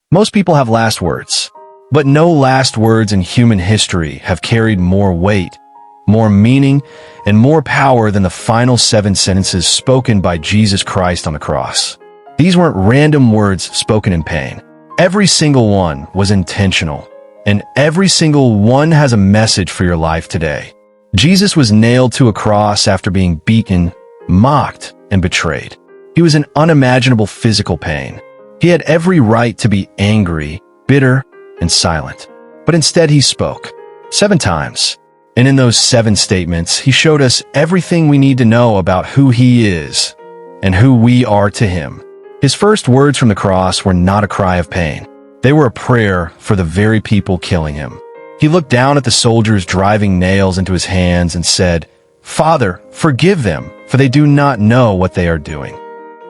Most people have last words, but no last words in human history have carried more weight, more meaning, and more power than the final 7 sentences spoken by Jesus Christ on the cross. These weren't random words spoken in pain. Every single one was intentional, and every single one has a message for your life today. Jesus was nailed to a cross after being beaten, mocked, and betrayed. He was in unimaginable physical pain. He had every right to be angry, bitter, and silent. But instead he spoke 7 times. And in those 7 statements, he showed us everything we need to know about who he is and who we are to him. His first words from the cross were not a cry of pain. They were a prayer for the very people killing him. He looked down at the soldiers driving nails into his hands and said, "Father, forgive them, for they do not know what they are doing."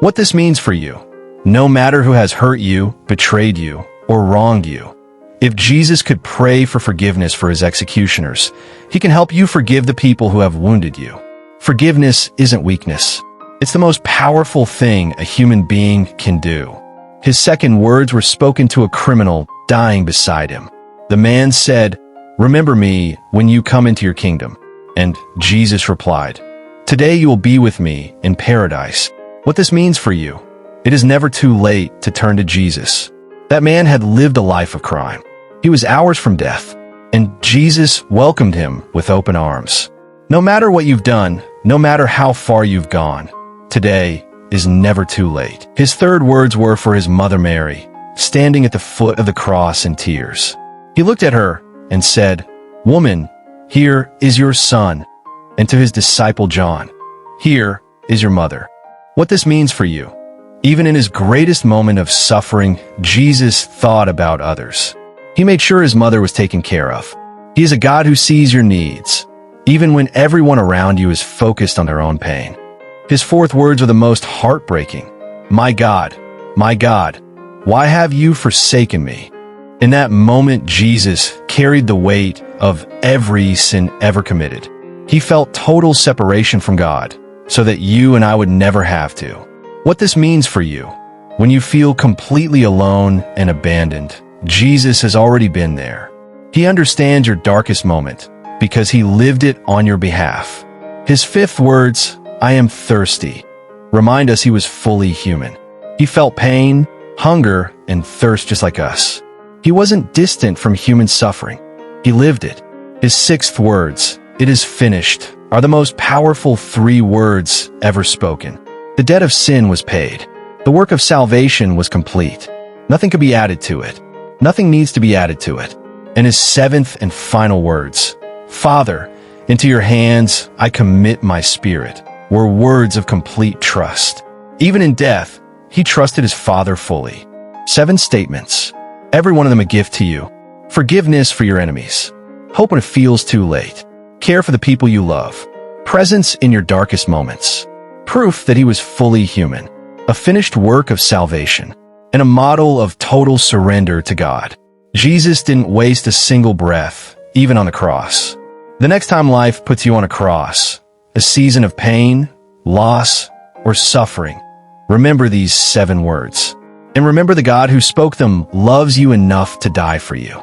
What this means for you, no matter who has hurt you, betrayed you, or wronged you, if Jesus could pray for forgiveness for his executioners, he can help you forgive the people who have wounded you. Forgiveness isn't weakness. It's the most powerful thing a human being can do. His second words were spoken to a criminal dying beside him. The man said, "Remember me when you come into your kingdom." And Jesus replied, "Today you will be with me in paradise." What this means for you, it is never too late to turn to Jesus. That man had lived a life of crime. He was hours from death, and Jesus welcomed him with open arms. No matter what you've done, no matter how far you've gone, today is never too late. His third words were for his mother Mary, standing at the foot of the cross in tears. He looked at her and said, "Woman, here is your son." And to his disciple John, "Here is your mother." What this means for you, even in his greatest moment of suffering, Jesus thought about others. He made sure his mother was taken care of. He is a God who sees your needs, even when everyone around you is focused on their own pain. His fourth words are the most heartbreaking. My God, why have you forsaken me?" In that moment, Jesus carried the weight of every sin ever committed. He felt total separation from God, so that you and I would never have to. What this means for you, when you feel completely alone and abandoned, Jesus has already been there. He understands your darkest moment because he lived it on your behalf. His fifth words, "I am thirsty," remind us he was fully human. He felt pain, hunger, and thirst just like us. He wasn't distant from human suffering. He lived it. His sixth words, "It is finished," are the most powerful 3 words ever spoken. The debt of sin was paid. The work of salvation was complete. Nothing could be added to it. Nothing needs to be added to it. And his 7th and final words, "Father, into your hands I commit my spirit," were words of complete trust. Even in death, he trusted his Father fully. 7 statements, every one of them a gift to you. Forgiveness for your enemies. Hope when it feels too late. Care for the people you love. Presence in your darkest moments. Proof that he was fully human. A finished work of salvation. And a model of total surrender to God. Jesus didn't waste a single breath, even on the cross. The next time life puts you on a cross, a season of pain, loss, or suffering, remember these 7 words. And remember the God who spoke them loves you enough to die for you.